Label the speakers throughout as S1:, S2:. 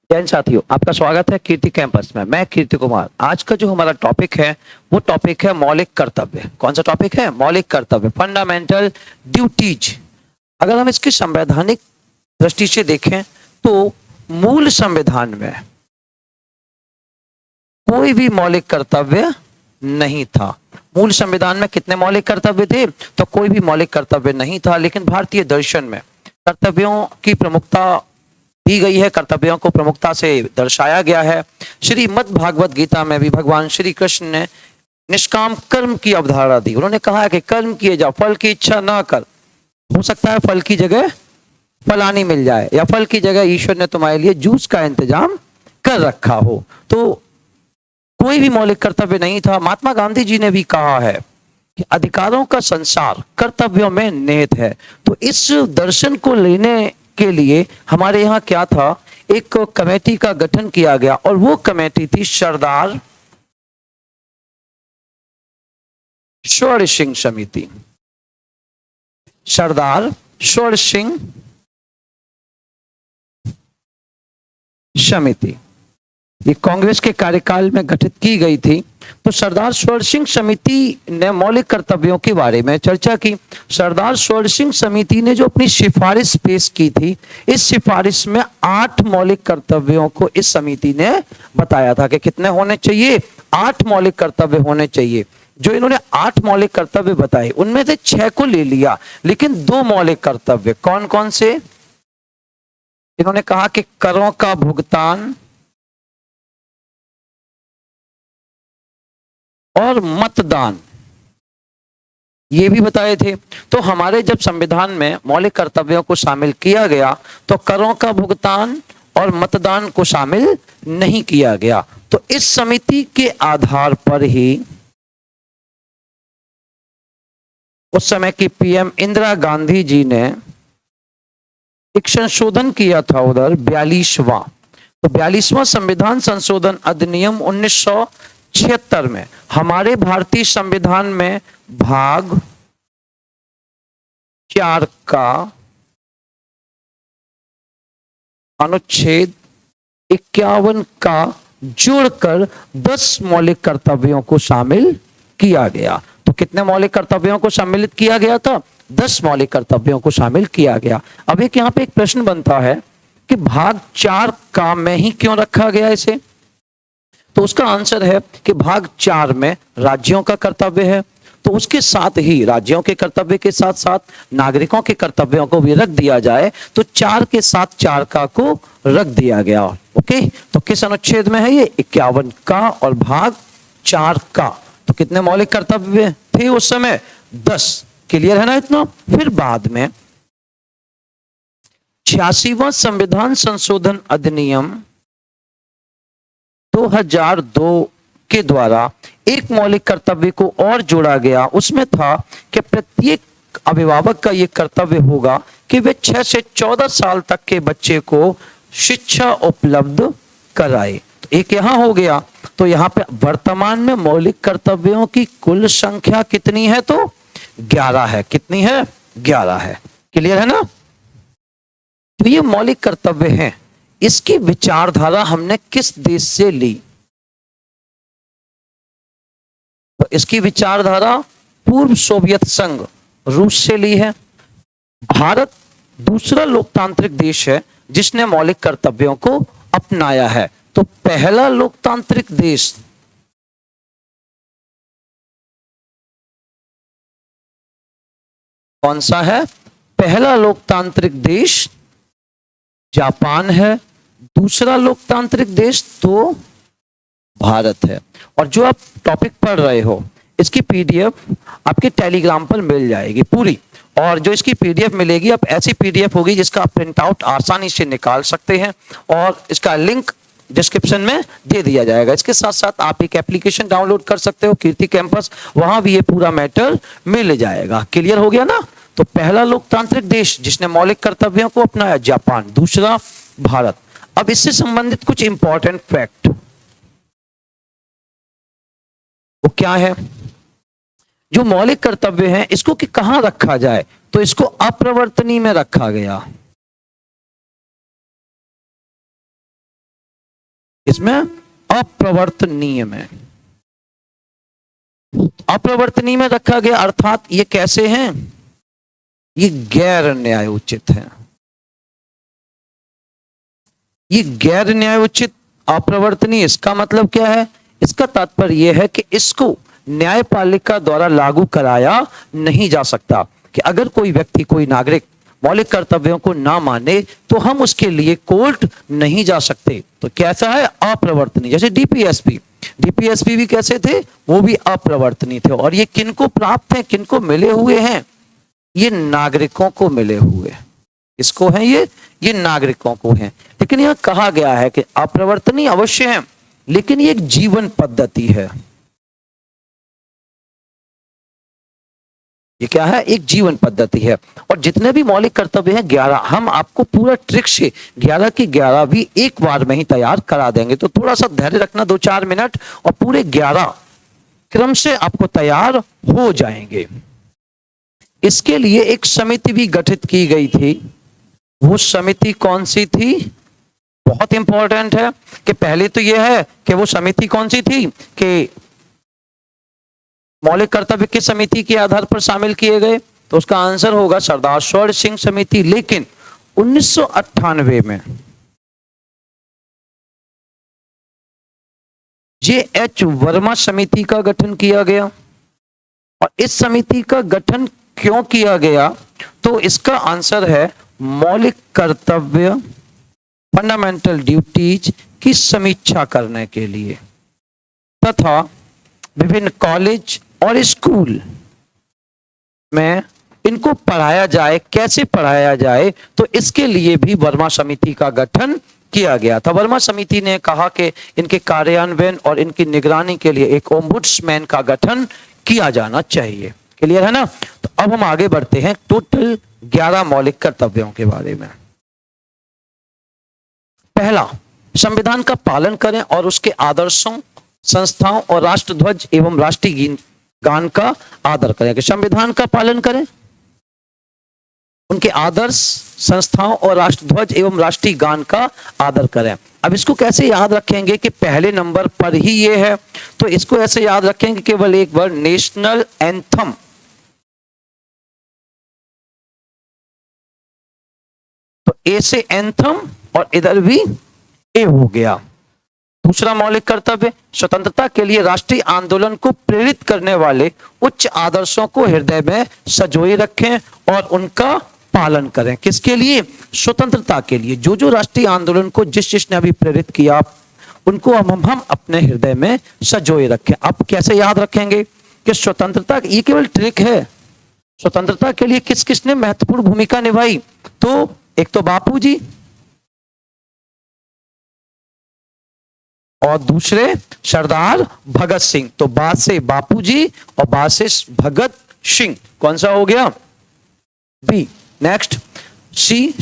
S1: जैन साथियों, आपका स्वागत है कीर्ति कैंपस में। मैं कीर्ति कुमार। आज का जो हमारा टॉपिक है वो टॉपिक है मौलिक कर्तव्य। कौन सा टॉपिक है? मौलिक कर्तव्य, फंडामेंटल ड्यूटीज। अगर हम इसकी संवैधानिक दृष्टि से देखें तो मूल संविधान में कोई भी मौलिक कर्तव्य नहीं था। मूल संविधान में कितने मौलिक कर्तव्य थे? तो कोई भी मौलिक कर्तव्य नहीं था। लेकिन भारतीय दर्शन में कर्तव्यों की प्रमुखता दी गई है, कर्तव्यों को प्रमुखता से दर्शाया गया है। श्रीमद् भागवत गीता में भी भगवान श्री कृष्ण ने निष्काम कर्म की अवधारणा दी। उन्होंने कहा है कि कर्म किए जाओ, फल की इच्छा ना कर। हो सकता है फल की जगह फलानी मिल जाए, या फल की जगह ईश्वर ने तुम्हारे लिए जूस का इंतजाम कर रखा हो। तो कोई भी मौलिक कर्तव्य नहीं था। महात्मा गांधी जी ने भी कहा है कि अधिकारों का संसार कर्तव्यों में निहित है। तो इस दर्शन को लेने के लिए हमारे यहाँ क्या था, एक कमेटी का गठन किया गया और वो कमेटी थी सरदार स्वर्ण सिंह समिति। सरदार स्वर्ण सिंह समिति ये कांग्रेस के कार्यकाल में गठित की गई थी। तो सरदार स्वर्ण सिंह समिति ने मौलिक कर्तव्यों के बारे में चर्चा की। सरदार स्वर्ण सिंह समिति ने जो अपनी सिफारिश पेश की थी, इस सिफारिश में 8 मौलिक कर्तव्यों को इस समिति ने बताया था कि कितने होने चाहिए। 8 मौलिक कर्तव्य होने चाहिए। जो इन्होंने 8 मौलिक कर्तव्य बताए उनमें से 6 को ले लिया, लेकिन 2 मौलिक कर्तव्य कौन कौन से? इन्होंने कहा कि करों का भुगतान और मतदान, ये भी बताए थे। तो हमारे जब संविधान में मौलिक कर्तव्यों को शामिल किया गया तो करों का भुगतान और मतदान को शामिल नहीं किया गया। तो इस समिति के आधार पर ही उस समय की पीएम इंदिरा गांधी जी ने एक संशोधन किया था उधर 42वां। तो 42वां संविधान संशोधन अधिनियम 1976 में हमारे भारतीय संविधान में भाग 4 का अनुच्छेद 51 का जोड़कर 10 मौलिक कर्तव्यों को शामिल किया गया। तो कितने मौलिक कर्तव्यों को सम्मिलित किया गया था? 10 मौलिक कर्तव्यों को शामिल किया गया। अब एक यहाँ पे एक प्रश्न बनता है कि भाग 4 का में ही क्यों रखा गया इसे? तो उसका आंसर है कि भाग 4 में राज्यों का कर्तव्य है, तो उसके साथ ही राज्यों के कर्तव्य के साथ साथ नागरिकों के कर्तव्यों को भी रख दिया जाए। तो 4 के साथ 4 का को रख दिया गया। ओके, तो किस अनुच्छेद में है ये? 51 का और भाग 4 का। तो कितने मौलिक कर्तव्य थे उस समय? 10। क्लियर है ना इतना? फिर बाद में 86वां संविधान संशोधन अधिनियम 2002 के द्वारा एक मौलिक कर्तव्य को और जोड़ा गया। उसमें था कि प्रत्येक अभिभावक का यह कर्तव्य होगा कि वे 6 से 14 साल तक के बच्चे को शिक्षा उपलब्ध कराए। तो एक यहां हो गया। तो यहां पे वर्तमान में मौलिक कर्तव्यों की कुल संख्या कितनी है? तो 11 है। कितनी है? 11 है। क्लियर है ना? तो ये मौलिक कर्तव्य हैं। इसकी विचारधारा हमने किस देश से ली? तो इसकी विचारधारा पूर्व सोवियत संघ रूस से ली है। भारत दूसरा लोकतांत्रिक देश है जिसने मौलिक कर्तव्यों को अपनाया है। तो पहला लोकतांत्रिक देश कौन सा है? पहला लोकतांत्रिक देश जापान है। दूसरा लोकतांत्रिक देश तो भारत है। और जो आप टॉपिक पढ़ रहे हो इसकी पीडीएफ आपके टेलीग्राम पर मिल जाएगी पूरी। और जो इसकी पीडीएफ मिलेगी, अब ऐसी पीडीएफ होगी जिसका आप प्रिंट आउट आसानी से निकाल सकते हैं और इसका लिंक डिस्क्रिप्शन में दे दिया जाएगा। इसके साथ साथ आप एक एप्लीकेशन डाउनलोड कर सकते हो, कीर्ति कैंपस, वहां भी ये पूरा मैटर मिल जाएगा। क्लियर हो गया ना? तो पहला लोकतांत्रिक देश जिसने मौलिक कर्तव्यों को अपनाया जापान, दूसरा भारत। अब इससे संबंधित कुछ इंपॉर्टेंट फैक्ट वो क्या है? जो मौलिक कर्तव्य हैं इसको कि कहां रखा जाए, तो इसको अप्रवर्तनीय में रखा गया। इसमें अप्रवर्तनीय में, अप्रवर्तनीय में रखा गया अर्थात ये कैसे हैं, ये गैर न्यायोचित है। ये गैर न्यायोचित अप्रवर्तनीय, इसका मतलब क्या है, इसका तात्पर्य यह है कि इसको न्यायपालिका द्वारा लागू कराया नहीं जा सकता। कि अगर कोई व्यक्ति, कोई नागरिक मौलिक कर्तव्यों को ना माने तो हम उसके लिए कोर्ट नहीं जा सकते। तो कैसा है, अप्रवर्तनीय। जैसे डीपीएसपी, डीपीएसपी भी कैसे थे, वो भी अप्रवर्तनीय थे। और ये किनको प्राप्त है, किनको मिले हुए हैं, ये नागरिकों को मिले हुए। इसको है ये नागरिकों को हैं। लेकिन यह कहा गया है कि अप्रवर्तनीय अवश्य है, लेकिन ये एक जीवन पद्धति है। ये क्या है, एक जीवन पद्धति है। और जितने भी मौलिक कर्तव्य हैं 11, हम आपको पूरा ट्रिक से 11 की 11 भी एक बार में ही तैयार करा देंगे। तो थोड़ा सा धैर्य रखना, 2-4 मिनट, और पूरे 11 क्रम से आपको तैयार हो जाएंगे। इसके लिए एक समिति भी गठित की गई थी। वो समिति कौन सी थी, बहुत इंपॉर्टेंट है। कि पहले तो यह है कि वो समिति कौन सी थी, कि मौलिक कर्तव्य किस समिति के आधार पर शामिल किए गए, तो उसका आंसर होगा सरदार स्वर्ण सिंह समिति। लेकिन 1998 में जे.एच. वर्मा समिति का गठन किया गया। और इस समिति का गठन क्यों किया गया, तो इसका आंसर है मौलिक कर्तव्य, फंडामेंटल ड्यूटीज की समीक्षा करने के लिए, तथा विभिन्न कॉलेज और स्कूल में इनको पढ़ाया जाए, कैसे पढ़ाया जाए, तो इसके लिए भी वर्मा समिति का गठन किया गया था। वर्मा समिति ने कहा कि इनके कार्यान्वयन और इनकी निगरानी के लिए एक ओम्बुड्समैन का गठन किया जाना चाहिए। क्लियर है ना। तो अब हम आगे बढ़ते हैं टोटल 11 मौलिक कर्तव्यों के बारे में। पहला, संविधान का पालन करें और उसके आदर्शों, संस्थाओं और राष्ट्रध्वज एवं राष्ट्रीय गान का आदर करें। कि संविधान का पालन करें, उनके आदर्श, संस्थाओं और राष्ट्रध्वज एवं राष्ट्रीय गान का आदर करें। अब इसको कैसे याद रखेंगे कि पहले नंबर पर ही ये है, तो इसको ऐसे याद रखेंगे केवल एक बार, नेशनल एंथम। तो ए से एंथम और इधर भी ए हो गया। दूसरा मौलिक कर्तव्य, स्वतंत्रता के लिए राष्ट्रीय आंदोलन को प्रेरित करने वाले उच्च आदर्शों को हृदय में संजोए रखें और उनका पालन करें। किसके लिए, स्वतंत्रता के लिए। जो जो राष्ट्रीय आंदोलन को जिसने अभी प्रेरित किया, उनको हम अपने हृदय में संजोए रखें। अब कैसे याद रखेंगे कि स्वतंत्रता, ये केवल ट्रिक है। स्वतंत्रता के लिए किस किसने महत्वपूर्ण भूमिका निभाई, तो एक तो बापू जी, और दूसरे सरदार भगत सिंह। तो बा से बापू जी और बा से भगत सिंह, कौन सा हो गया, बी। नेक्स्ट, सी,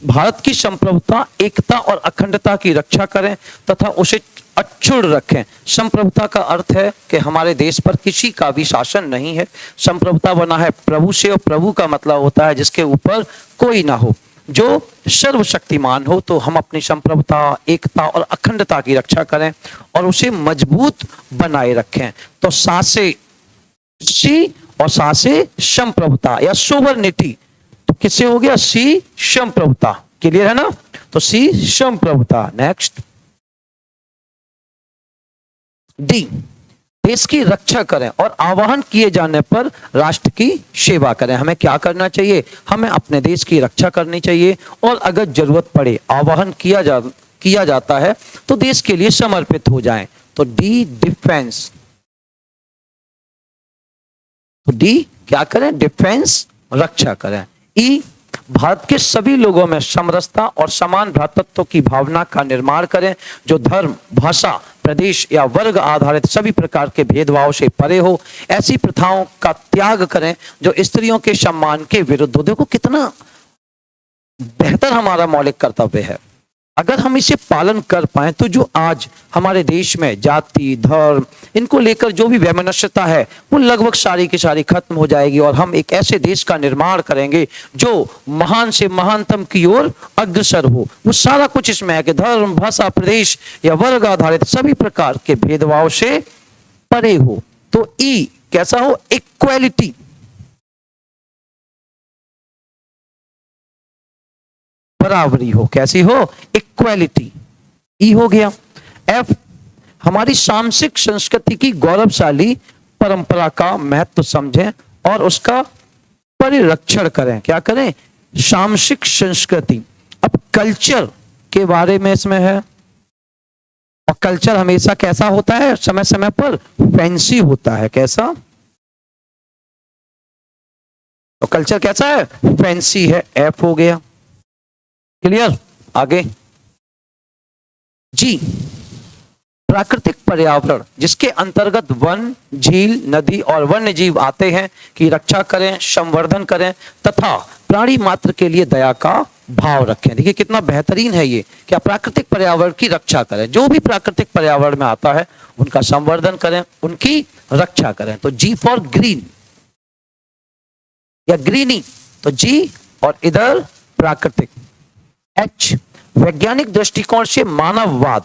S1: भारत की संप्रभुता, एकता और अखंडता की रक्षा करें तथा उसे अक्षुण्ण रखें। संप्रभुता का अर्थ है कि हमारे देश पर किसी का भी शासन नहीं है। संप्रभुता बना है प्रभु से, और प्रभु का मतलब होता है जिसके ऊपर कोई ना हो, जो सर्वशक्तिमान हो। तो हम अपनी संप्रभुता, एकता और अखंडता की रक्षा करें और उसे मजबूत बनाए रखें। तो सा से सी और सा से संप्रभुता या सोवर्निटी, तो किससे हो गया, सी संप्रभुता। क्लियर है ना। तो सी संप्रभुता। नेक्स्ट, डी, देश की रक्षा करें और आह्वान किए जाने पर राष्ट्र की सेवा करें। हमें क्या करना चाहिए, हमें अपने देश की रक्षा करनी चाहिए, और अगर जरूरत पड़े, आह्वान किया जाता है तो देश के लिए समर्पित हो जाएं। तो डी, डिफेंस। तो डी क्या करें, डिफेंस, रक्षा करें। ई, भारत के सभी लोगों में समरसता और समान भ्रातृत्व की भावना का निर्माण करें, जो धर्म, भाषा, प्रदेश या वर्ग आधारित सभी प्रकार के भेदभाव से परे हो। ऐसी प्रथाओं का त्याग करें जो स्त्रियों के सम्मान के विरुद्ध हो। देखो कितना बेहतर हमारा मौलिक कर्तव्य है। अगर हम इसे पालन कर पाए तो जो आज हमारे देश में जाति धर्म इनको लेकर जो भी वैमनस्यता है वो लगभग सारी की सारी खत्म हो जाएगी और हम एक ऐसे देश का निर्माण करेंगे जो महान से महानतम की ओर अग्रसर हो। वो सारा कुछ इसमें है कि धर्म भाषा प्रदेश या वर्ग आधारित सभी प्रकार के भेदभाव से परे हो। तो ई कैसा हो? इक्वालिटी, बराबरी हो। कैसी हो? इक्वालिटी, ई हो गया। एफ हमारी सांस्कृतिक संस्कृति की गौरवशाली परंपरा का महत्व समझें और उसका परिरक्षण करें। क्या करें? सांस्कृतिक संस्कृति। अब कल्चर के बारे में इसमें है और कल्चर हमेशा कैसा होता है? समय समय पर फैंसी होता है। कैसा? तो कल्चर कैसा है? फैंसी है। एफ हो गया। क्लियर? आगे जी, प्राकृतिक पर्यावरण जिसके अंतर्गत वन झील नदी और वन्य जीव आते हैं की रक्षा करें, संवर्धन करें तथा प्राणी मात्र के लिए दया का भाव रखें। देखिए कितना बेहतरीन है ये, क्या प्राकृतिक पर्यावरण की रक्षा करें। जो भी प्राकृतिक पर्यावरण में आता है उनका संवर्धन करें, उनकी रक्षा करें। तो जी फॉर ग्रीन या ग्रीनी, तो जी और इधर प्राकृतिक। एच वैज्ञानिक दृष्टिकोण से मानववाद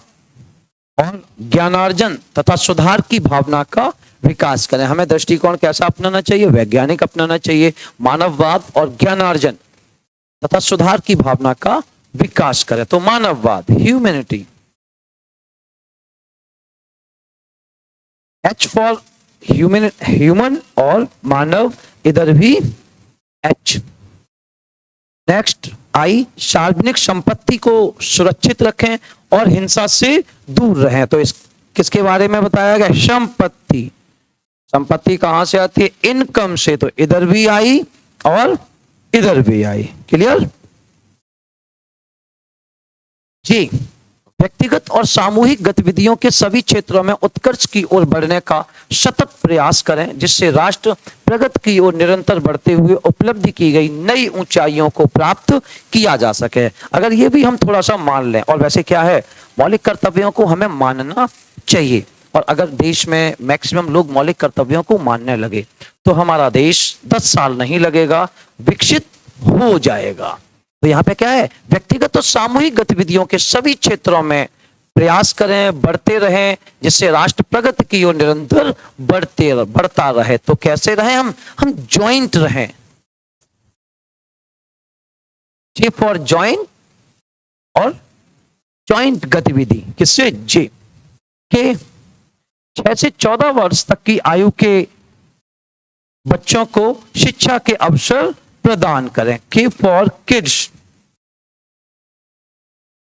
S1: और ज्ञानार्जन तथा सुधार की भावना का विकास करें। हमें दृष्टिकोण कैसा अपनाना चाहिए? वैज्ञानिक अपनाना चाहिए। मानववाद और ज्ञानार्जन तथा सुधार की भावना का विकास करें। तो मानववाद, ह्यूमैनिटी। एच फॉर ह्यूमन और मानव, इधर भी एच। नेक्स्ट आई सार्वजनिक संपत्ति को सुरक्षित रखें और हिंसा से दूर रहें। तो इस किसके बारे में बताया गया? संपत्ति। संपत्ति कहां से आती है? इनकम से। तो इधर भी आई और इधर भी आई। क्लियर जी? व्यक्तिगत और सामूहिक गतिविधियों के सभी क्षेत्रों में उत्कर्ष की ओर बढ़ने का सतत प्रयास करें जिससे राष्ट्र प्रगति की ओर निरंतर बढ़ते हुए उपलब्धि की गई नई ऊंचाइयों को प्राप्त किया जा सके। अगर ये भी हम थोड़ा सा मान लें, और वैसे क्या है, मौलिक कर्तव्यों को हमें मानना चाहिए। और अगर देश में मैक्सिमम लोग मौलिक कर्तव्यों को मानने लगे तो हमारा देश 10 साल नहीं लगेगा विकसित हो जाएगा। तो यहाँ पे क्या है? व्यक्तिगत और सामूहिक गतिविधियों के सभी क्षेत्रों में प्रयास करें, बढ़ते रहें जिससे राष्ट्र प्रगति की ओर निरंतर बढ़ता रहे। तो कैसे रहें? हम ज्वाइंट रहें। जे फॉर ज्वाइंट और ज्वाइंट गतिविधि किससे? जे के 6 से 14 वर्ष तक की आयु के बच्चों को शिक्षा के अवसर प्रदान करें। के फॉर किड्स,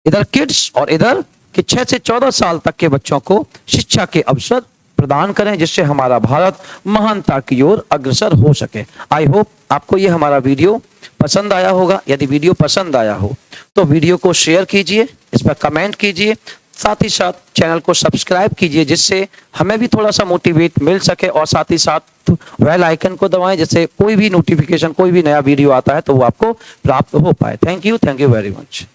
S1: इधर किड्स और इधर कि 6 से 14 साल तक के बच्चों को शिक्षा के अवसर प्रदान करें जिससे हमारा भारत महानता की ओर अग्रसर हो सके। आई होप आपको ये हमारा वीडियो पसंद आया होगा। यदि वीडियो पसंद आया हो तो वीडियो को शेयर कीजिए, इस पर कमेंट कीजिए, साथ ही साथ चैनल को सब्सक्राइब कीजिए जिससे हमें भी थोड़ा सा मोटिवेट मिल सके, और साथ ही साथ बेल आइकन को दबाएं जिससे कोई भी नोटिफिकेशन, कोई भी नया वीडियो आता है तो वो आपको प्राप्त हो पाए। Thank you very much.